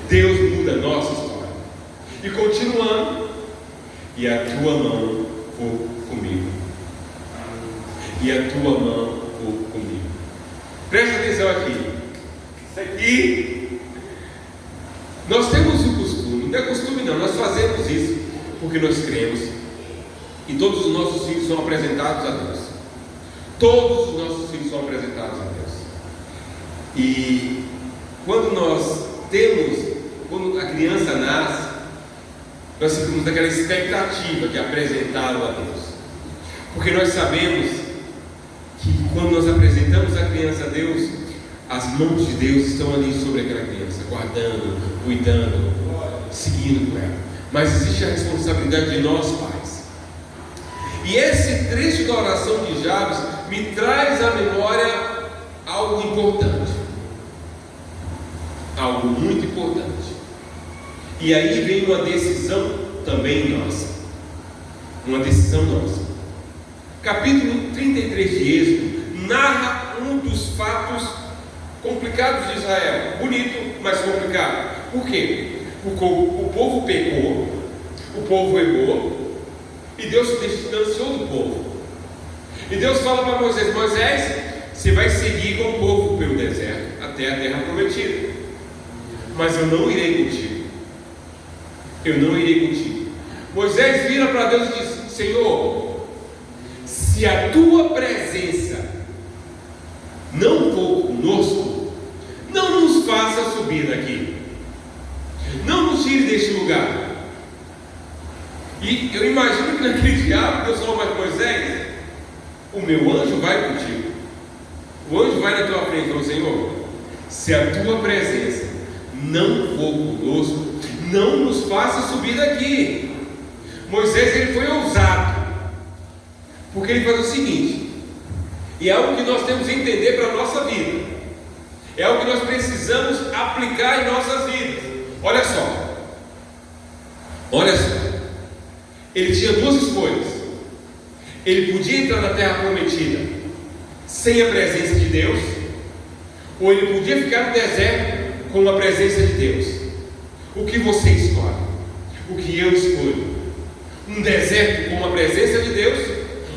Deus muda a nossa história. E continuando: e a tua mão for comigo. e a tua mão for comigo. Presta atenção aqui. Isso aqui, nós temos o costume, não é costume não, nós fazemos isso porque nós cremos e todos os nossos filhos são apresentados a Deus. Todos os nossos filhos são apresentados a Deus. E quando quando a criança nasce, nós ficamos naquela expectativa de apresentá-lo a Deus, porque nós sabemos que quando nós apresentamos a criança a Deus, as mãos de Deus estão ali sobre aquela criança, guardando, cuidando, seguindo com ela. Mas existe a responsabilidade de nós, pais. E esse trecho da oração de Jabes me traz à memória algo importante, algo muito importante. E aí vem uma decisão também nossa, uma decisão nossa. Capítulo 33 de Êxodo narra um dos fatos complicados de Israel. Bonito, mas complicado. Por quê? Porque o povo pecou, o povo errou, e Deus se distanciou do povo. E Deus fala para Moisés: Moisés, você vai seguir com o povo pelo deserto até a terra prometida, mas eu não irei contigo. Eu não irei contigo. Moisés vira para Deus e diz: Senhor, se a tua presença não for conosco, não nos faça subir daqui, não nos tire deste lugar. E eu imagino que naquele diálogo Deus falou para Moisés: o meu anjo vai contigo, o anjo vai na tua frente. Falou: Senhor, se a tua presença não for conosco, não nos faça subir daqui. Moisés, ele foi ousado, porque ele faz o seguinte, e é algo que nós temos que entender para a nossa vida, é algo que nós precisamos aplicar em nossas vidas. Olha só, ele tinha duas escolhas. Ele podia entrar na terra prometida sem a presença de Deus, ou ele podia ficar no deserto com a presença de Deus. O que você escolhe? O que eu escolho? Um deserto com a presença de Deus,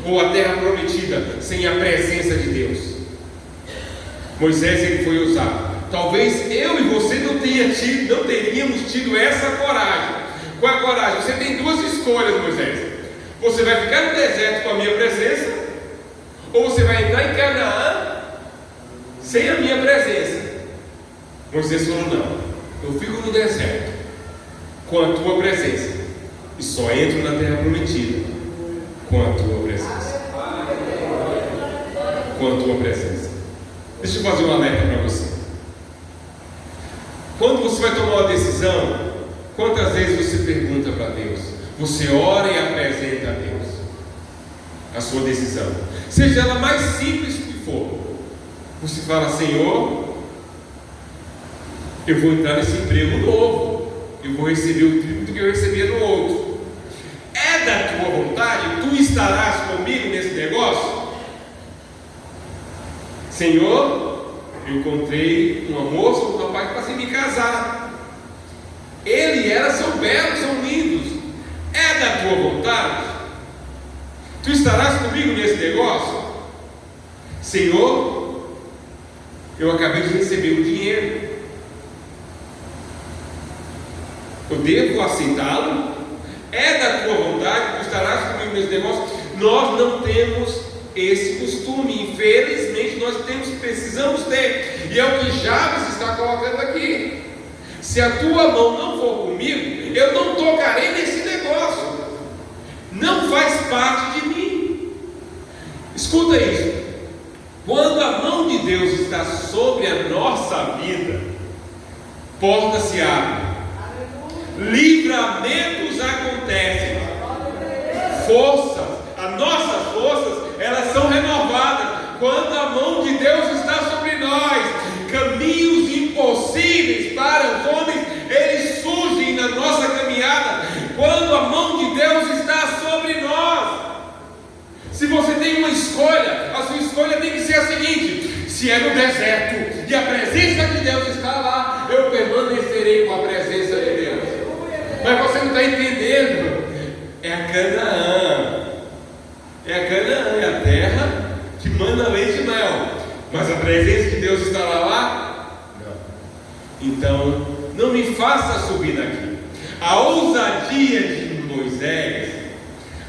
ou a terra prometida sem a presença de Deus? Moisés, ele foi ousado. Talvez eu e você não teríamos tido essa coragem. Qual é a coragem? Você tem duas escolhas, Moisés. Você vai ficar no deserto com a minha presença, ou você vai entrar em Canaã sem a minha presença. Moisés falou: não, eu fico no deserto com a tua presença, e só entro na terra prometida com a tua presença. Com a tua presença. Deixa eu fazer um alerta para você. Quando você vai tomar uma decisão, quantas vezes você pergunta para Deus? Você ora e apresenta a Deus a sua decisão, seja ela mais simples que for. Você fala: Senhor, eu vou entrar nesse emprego novo, eu vou receber o triplo do que eu recebia no outro. É da tua vontade? Tu estarás comigo nesse negócio? Senhor, eu encontrei uma moça, um rapaz para se me casar. Ele e ela são belos, são lindos. É da tua vontade? Tu estarás comigo nesse negócio? Senhor, eu acabei de receber o dinheiro, eu devo aceitá-lo? É da tua vontade? Tu estarás comigo nesse negócio? Nós não temos esse costume, infelizmente. Nós precisamos ter, e é o que Jabes está colocando aqui. Se a tua mão não for comigo, eu não tocarei nesse negócio, não faz parte de mim. Escuta isso: quando a mão de Deus está sobre a nossa vida, portas se abrem, livramentos acontecem, as nossas forças, elas são renovadas. Quando a mão de Deus está sobre nós, caminhos impossíveis para os homens, eles surgem na nossa caminhada. Quando a mão de Deus está sobre nós. Se você tem uma escolha, a sua escolha tem que ser a seguinte: se é no deserto e a presença de Deus está lá, eu permanecerei com a presença de Deus. Mas você não está entendendo. É a Canaã, é a terra que manda leite e mel, mas a presença de Deus estará lá? Não. Então, não me faça subir daqui. A ousadia de Moisés,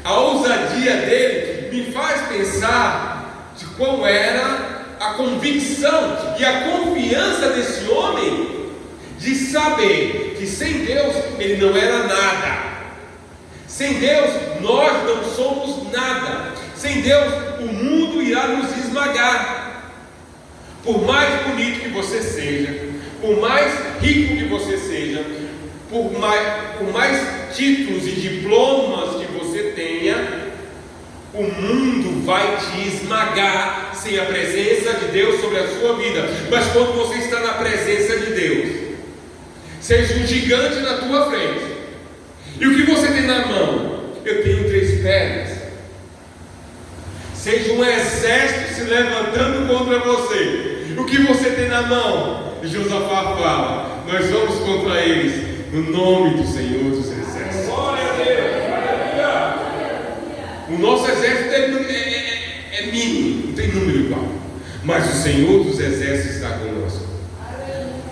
a ousadia dele, me faz pensar de como era a convicção e a confiança desse homem, de saber que sem Deus ele não era nada. Sem Deus nós não somos nada. Sem Deus o mundo irá nos esmagar. Por mais bonito que você seja, por mais rico que você seja, por mais títulos e diplomas que você tenha, o mundo vai te esmagar sem a presença de Deus sobre a sua vida. Mas quando você está na presença de Deus, seja um gigante na tua frente, e o que você tem na mão? Eu tenho 3 pedras. Seja um exército se levantando contra você, o que você tem na mão? Josafá fala: nós vamos contra eles no nome do Senhor dos Exércitos. Glória a Deus. O nosso exército é mínimo, não tem número igual, mas o Senhor dos Exércitos está conosco.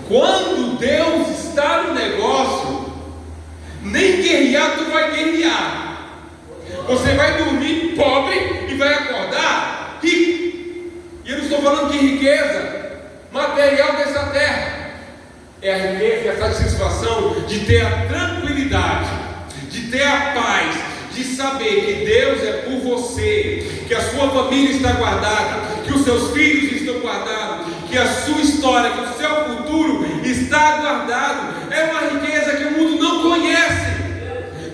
Quando Deus está no negócio, nem guerrear tu vai guerrear. Você vai dormir pobre e vai acordar rico. E eu não estou falando de riqueza material dessa terra. É a riqueza e a satisfação de ter a tranquilidade, de ter a paz, de saber que Deus é por você, que a sua família está guardada, que os seus filhos estão guardados, que a sua história, que o seu futuro está guardado. É uma riqueza que o mundo não conhece.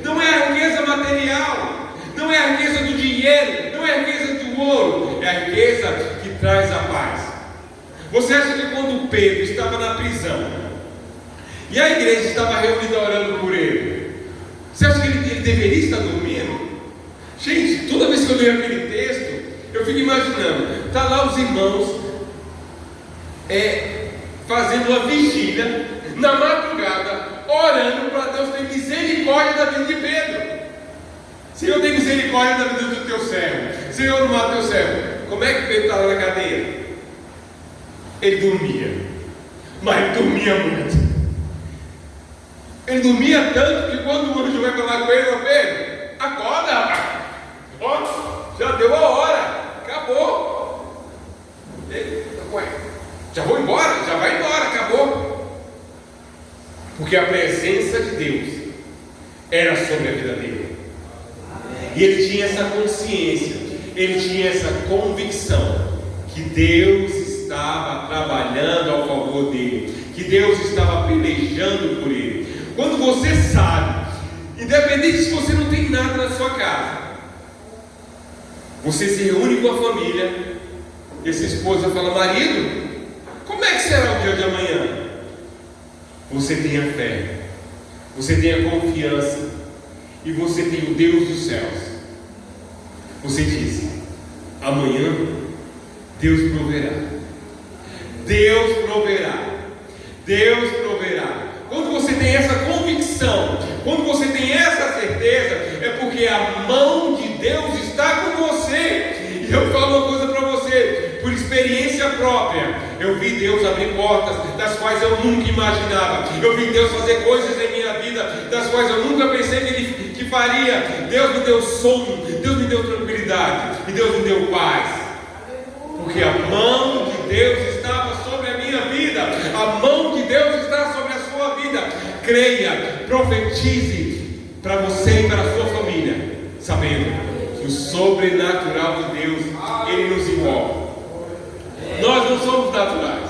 Não é a riqueza material, não é a riqueza do dinheiro, não é a riqueza do ouro, é a riqueza que traz a paz. Você acha que quando Pedro estava na prisão e a igreja estava reunida orando por ele, você acha que ele deveria estar dormindo? Gente, toda vez que eu leio aquele texto, eu fico imaginando, está lá os irmãos fazendo uma vigília na madrugada, orando para Deus ter misericórdia da vida de Pedro. Senhor, tem misericórdia da vida do teu servo. Senhor, não mata teu servo. Como é que Pedro estava na cadeia? Ele dormia, mas ele dormia muito. Ele dormia tanto que quando o anjo vai falar com ele: ô Pedro, acorda, rapaz. Ó, já deu a hora, acabou. Ele, ué, já vou embora, já vai embora, acabou. Porque a presença de Deus era sobre a vida dele. E ele tinha essa consciência, ele tinha essa convicção que Deus estava trabalhando ao favor dele, que Deus estava pelejando por ele. Quando você sabe, independente se você não tem nada na sua casa, você se reúne com a família e essa esposa fala: marido, como é que será o dia de amanhã? Você tem a fé, você tem a confiança e você tem o Deus dos céus. Você diz: amanhã Deus proverá. Deus proverá. Deus proverá. Quando você tem essa convicção, quando você tem essa certeza, é porque a mão de Deus está com você. E eu falo uma coisa para você, por experiência própria, eu vi Deus abrir portas das quais eu nunca imaginava. Eu vi Deus fazer coisas em minha vida das quais eu nunca pensei que faria. Deus me deu sono, Deus me deu tranquilidade e Deus me deu paz, porque a mão de Deus estava sobre a minha vida. A mão de Deus está sobre a sua vida. Creia, profetize para você e para a sua família, sabendo que o sobrenatural de Deus, Ele nos envolve. Nós não somos naturais,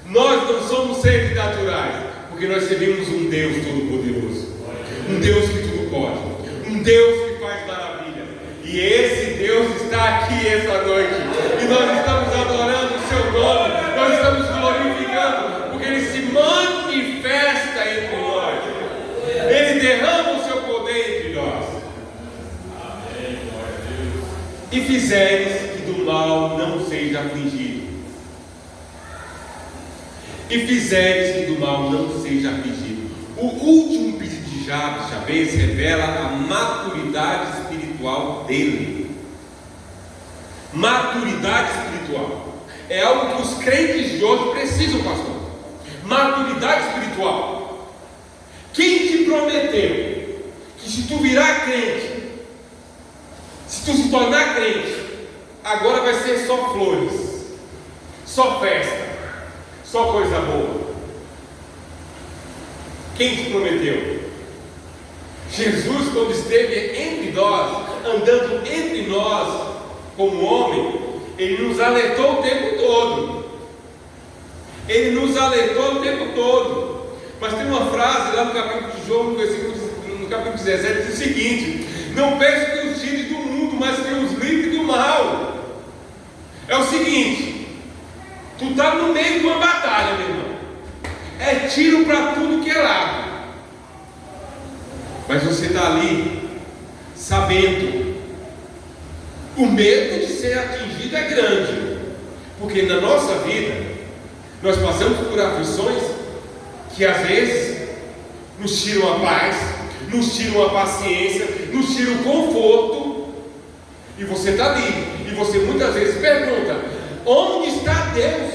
nós não somos seres naturais, porque nós servimos um Deus todo-poderoso, um Deus que tudo pode, um Deus que faz maravilha. E esse Deus está aqui essa noite, e nós estamos adorando o seu nome, nós estamos glorificando, porque Ele se manifesta entre nós, Ele derrama o seu poder entre nós. E fizeres que do mal não seja afligido. E fizeres que do mal não seja afligido. O último pedido de Jabes revela a maturidade espiritual dele. Maturidade espiritual é algo que os crentes de hoje precisam, pastor. Maturidade espiritual. Quem te prometeu que se tu virar crente, se tu se tornar crente, agora vai ser só flores, só festa, só coisa boa? Quem te prometeu? Jesus, quando esteve entre nós, andando entre nós como homem, Ele nos alertou o tempo todo. Ele nos alertou o tempo todo. Mas tem uma frase lá no capítulo de João, no capítulo 17, diz o seguinte: não peço que os tire do mundo, mas que os livre do mal. É o seguinte: tu está no meio de uma batalha, meu irmão. É tiro para tudo que é lado. Mas você está ali sabendo, o medo de ser atingido é grande, porque na nossa vida nós passamos por aflições que às vezes nos tiram a paz, nos tiram a paciência, nos tiram o conforto, e você está ali, e você muitas vezes pergunta: onde está Deus?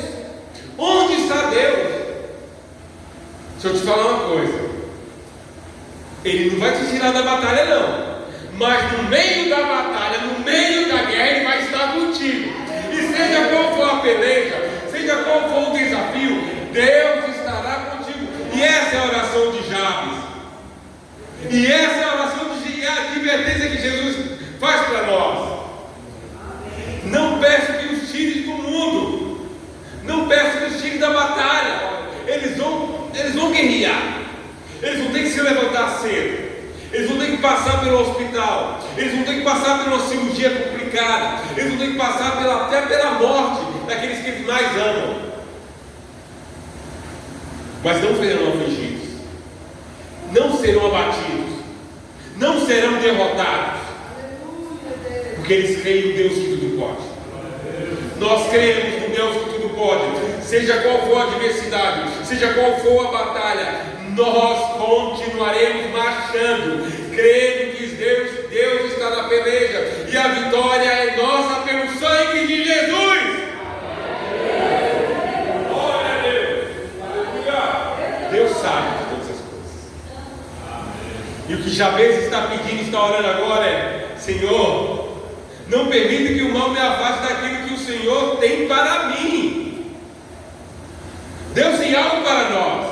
Onde está Deus? Deixa eu te falar uma coisa: Ele não vai te tirar da batalha não, mas no meio da batalha, no meio da guerra, Ele vai estar contigo. E seja qual for a peleja, seja qual for o desafio, Deus estará contigo. E essa é a oração de Jabes, e essa é a oração de a advertência que Jesus faz para nós. Não peço que os tires do mundo, não peço que os tires da batalha. Eles vão guerrear, eles vão ter que se levantar cedo, eles vão ter que passar pelo hospital, eles vão ter que passar por uma cirurgia complicada, eles vão ter que passar até pela morte daqueles que eles mais amam. Mas não serão afligidos, não serão abatidos, não serão derrotados, porque eles creem no Deus que tudo pode. Nós cremos no Deus que tudo pode. Seja qual for a adversidade, seja qual for a batalha, nós continuaremos marchando, crendo que Deus está na peleja, e a vitória é nossa pelo sangue de Jesus. Glória a Deus. Aleluia. Deus sabe de todas as coisas. E o que Jabez está pedindo, está orando agora é: Senhor, não permita que o mal me afaste daquilo que o Senhor tem para mim. Deus tem algo para nós.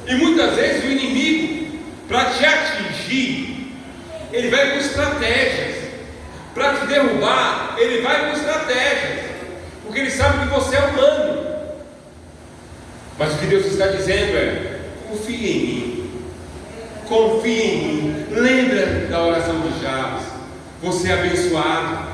E muitas vezes o inimigo, para te atingir, ele vai com estratégias. Para te derrubar, ele vai com estratégias, porque ele sabe que você é humano. Mas o que Deus está dizendo é: confie em mim, confie em mim. Lembra da oração de Jabes. Você é abençoado,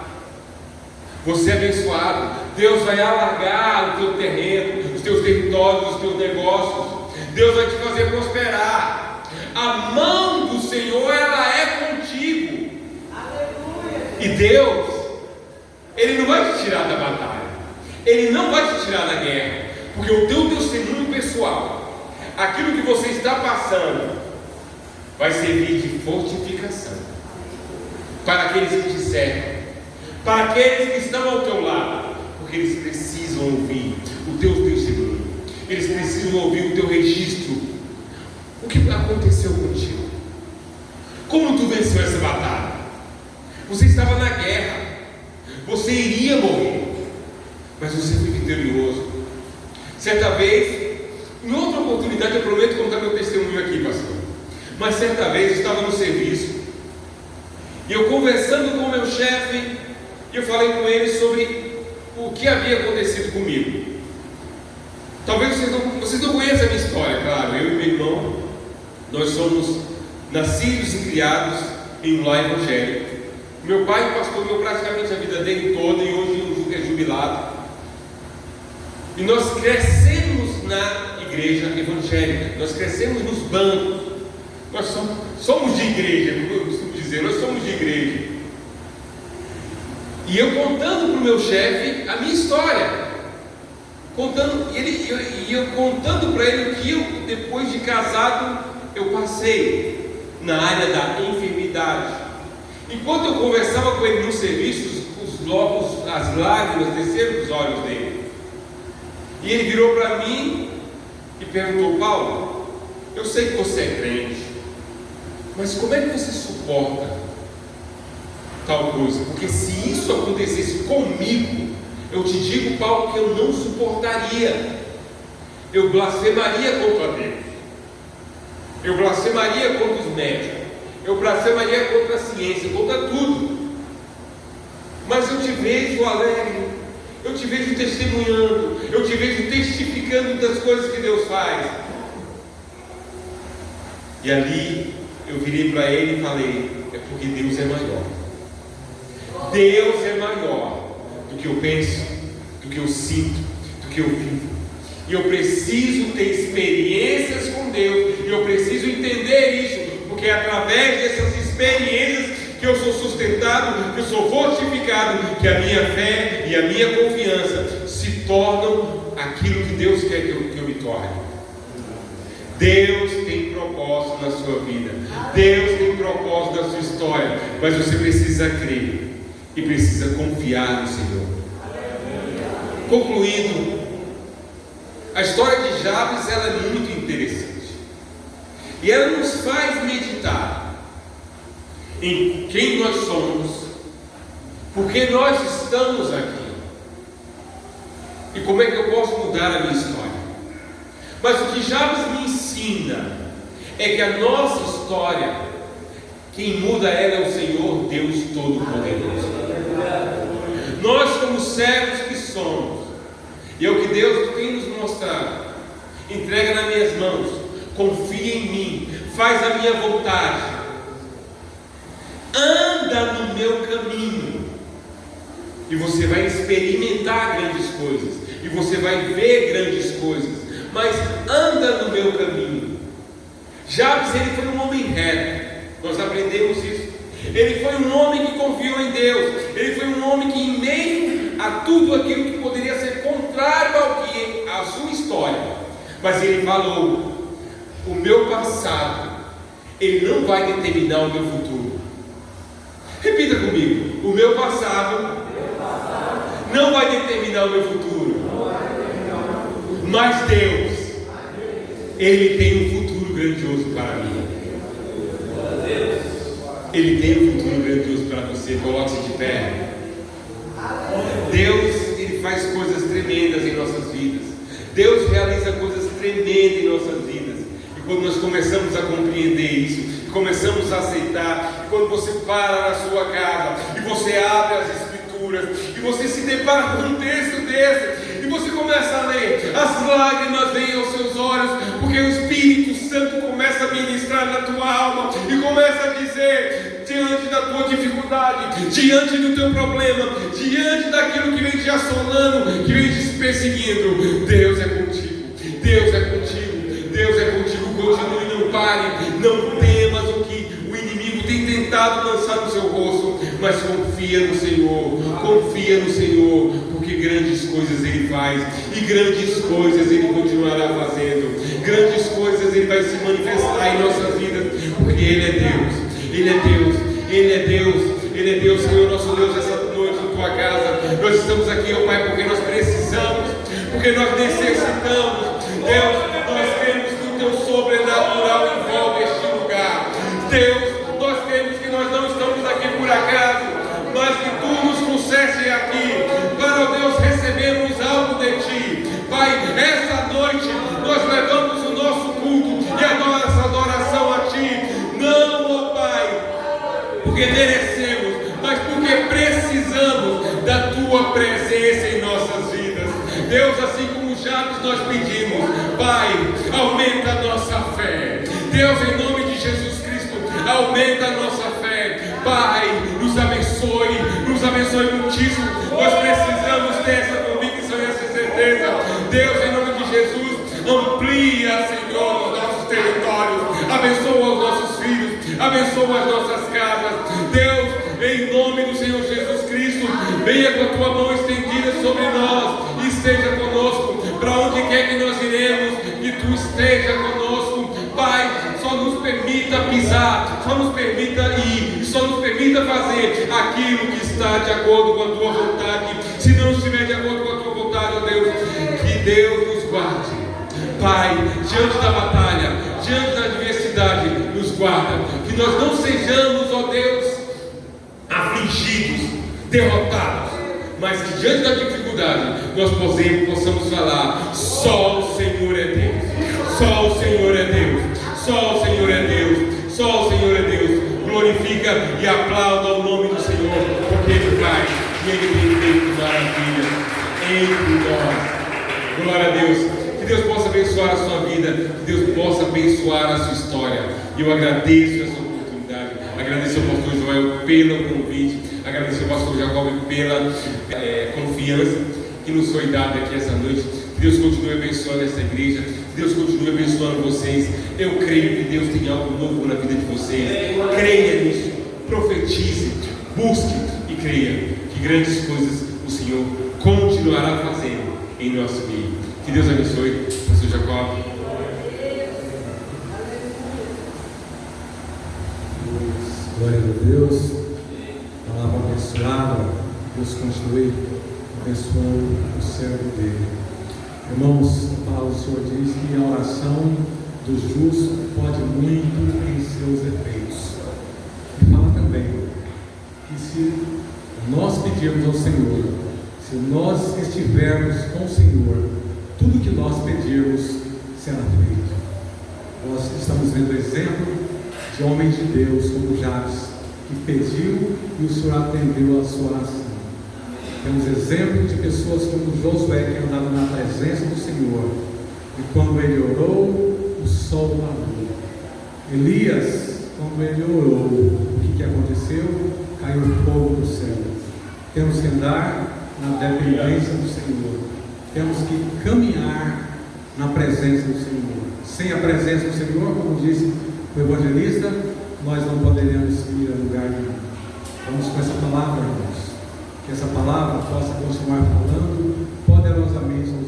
você é abençoado. Deus vai alargar o teu terreno, os teus territórios, os teus negócios. Deus vai te fazer prosperar. A mão do Senhor, ela é contigo. Aleluia. E Deus, Ele não vai te tirar da batalha, Ele não vai te tirar da guerra, porque o teu testemunho pessoal, aquilo que você está passando, vai servir de fortificação para aqueles que te servem, para aqueles que estão ao teu lado, porque eles precisam ouvir o teu testemunho, eles precisam ouvir o teu registro. O que aconteceu contigo? Como tu venceu essa batalha? Você estava na guerra, você iria morrer, mas você foi vitorioso. Certa vez, em outra oportunidade, eu prometo contar meu testemunho aqui, pastor, mas certa vez eu estava no serviço, e eu conversando com o meu chefe, eu falei com ele sobre o que havia acontecido comigo. Talvez vocês não conheçam a minha história, claro. Eu e meu irmão, nós somos nascidos e criados em um lar evangélico. Meu pai pastoreou praticamente a vida dele toda, e hoje é jubilado. E nós crescemos na igreja evangélica, nós crescemos nos bancos. Nós somos de igreja, como eu costumo dizer, nós somos de igreja. E eu contando para o meu chefe a minha história, eu contando para ele o que eu, depois de casado, eu passei na área da enfermidade. Enquanto eu conversava com ele no serviço, os as lágrimas desceram dos olhos dele. E ele virou para mim e perguntou: Paulo, eu sei que você é crente, mas como é que você suporta tal coisa? Porque se isso acontecesse comigo, eu te digo, Paulo, que eu não suportaria. Eu blasfemaria contra Deus, eu blasfemaria contra os médicos, eu blasfemaria contra a ciência, contra tudo. Mas eu te vejo alegre, eu te vejo testemunhando, eu te vejo testificando das coisas que Deus faz. E ali eu virei para ele e falei: é porque Deus é maior. Deus é maior do que eu penso, do que eu sinto, do que eu vivo. E eu preciso ter experiências com Deus, e eu preciso entender isso, porque é através dessas experiências que eu sou sustentado, que eu sou fortificado, que a minha fé e a minha confiança se tornam aquilo que Deus quer que eu me torne. Deus tem propósito na sua vida, Deus tem propósito na sua história, mas você precisa crer e precisa confiar no Senhor. Concluindo, a história de Jabes, ela é muito interessante, e ela nos faz meditar em quem nós somos, porque nós estamos aqui, e como é que eu posso mudar a minha história. Mas o que Jabes me ensina é que a nossa história, quem muda ela é o Senhor Deus Todo-Poderoso. Nós, como servos que somos, e é o que Deus tem nos mostrado: entrega nas minhas mãos, confia em mim, faz a minha vontade, anda no meu caminho, e você vai experimentar grandes coisas, e você vai ver grandes coisas, mas anda no meu caminho. Jabes, ele foi um homem reto, nós aprendemos isso. Ele foi um homem que confiou em Deus, ele foi um homem que, em meio a tudo aquilo que poderia ser contrário ao que a sua história, mas ele falou: o meu passado, ele não vai determinar o meu futuro. Repita comigo: o meu passado não vai determinar o meu futuro, mas Deus, Ele tem um futuro grandioso para mim. Ele tem um futuro grandioso para você. Coloque-se de pé. Deus, Ele faz coisas tremendas em nossas vidas. Deus realiza coisas tremendas em nossas vidas. E quando nós começamos a compreender isso, começamos a aceitar, e quando você para na sua casa e você abre as Escrituras e você se depara com um texto desse, e você começa a ler, as lágrimas vêm aos seus olhos, porque o Espírito Santo começa a ministrar na tua alma e começa a dizer, diante da tua dificuldade, diante do teu problema, diante daquilo que vem te assolando, que vem te perseguindo: Deus é contigo, Deus é contigo, Deus é contigo. Continue, não pare, não temas o que o inimigo tem tentado lançar no seu rosto, mas confia no Senhor, porque grandes coisas Ele faz, e grandes coisas Ele continuará fazendo, grandes coisas Ele vai se manifestar em nossas vidas, porque Ele é Deus, Ele é Deus, Ele é Deus, Ele é Deus. Senhor nosso Deus, essa noite em tua casa, nós estamos aqui, ó Pai, porque nós precisamos, porque nós necessitamos. Deus, nós queremos que o teu sobrenatural envolva este lugar. Deus, nós queremos que nós não estamos aqui por acaso, mas que tu nos trouxeste aqui para, ó Deus, recebermos algo de ti. Pai, essa noite nós levamos o nosso culto e a nossa adoração a ti, não, ó Pai, porque merecemos, mas porque precisamos da tua presença em nossas vidas. Deus, assim como Jabes, nós pedimos, Pai, aumenta a nossa fé. Deus, em nome de Jesus Cristo, aumenta a nossa fé. Pai, nos abençoe muitíssimo. Nós precisamos ter essa convicção e essa certeza. Deus, em nome de Jesus, amplia, Senhor, os nossos territórios, abençoa os nossos filhos, abençoa as nossas casas. Deus, em nome do Senhor Jesus Cristo, venha com a tua mão estendida sobre nós e esteja conosco, para onde quer que nós iremos, que tu esteja conosco. Pai, só nos permita pisar, só nos permita ir, só nos permita decida fazer aquilo que está de acordo com a tua vontade. Se não estiver de acordo com a tua vontade, ó Deus, que Deus nos guarde. Pai, diante da batalha, diante da adversidade, nos guarda. Que nós não sejamos, ó Deus, afligidos, derrotados, mas que diante da dificuldade nós possamos falar: só o Senhor é Deus, só o Senhor é Deus, só o Senhor é Deus, só o Senhor é Deus. Glorifica e aplauda o nome do Senhor, porque Ele faz e Ele tem feito maravilha entre nós. Glória a Deus. Que Deus possa abençoar a sua vida, que Deus possa abençoar a sua história. E eu agradeço essa oportunidade, agradeço ao pastor Joel pelo convite, agradeço ao pastor Jacob pela confiança que nos foi dada aqui essa noite. Que Deus continue abençoando essa igreja, que Deus continue abençoando vocês. Eu creio que Deus tem algo novo na vida de vocês. Creia nisso, profetize, busque e creia que grandes coisas o Senhor continuará fazendo em nosso meio. Que Deus abençoe, pastor Jacob. Glória a Deus, palavra abençoada. Deus continue abençoando o servo dele. Irmãos, a palavra do Senhor diz que a oração do justo pode muito em seus efeitos. E fala também que se nós pedirmos ao Senhor, se nós estivermos com o Senhor, tudo que nós pedirmos será feito. Nós estamos vendo o exemplo de homens de Deus como Jabes, que pediu e o Senhor atendeu a sua oração. Temos exemplo de pessoas como Josué, que andava na presença do Senhor, e quando ele orou, o sol parou. Elias, quando ele orou, o que aconteceu? Caiu fogo do céu. Temos que andar na dependência do Senhor, temos que caminhar na presença do Senhor. Sem a presença do Senhor, como disse o evangelista, nós não poderemos ir a lugar nenhum. Vamos com essa palavra, irmãos. Que essa palavra possa continuar falando poderosamente aos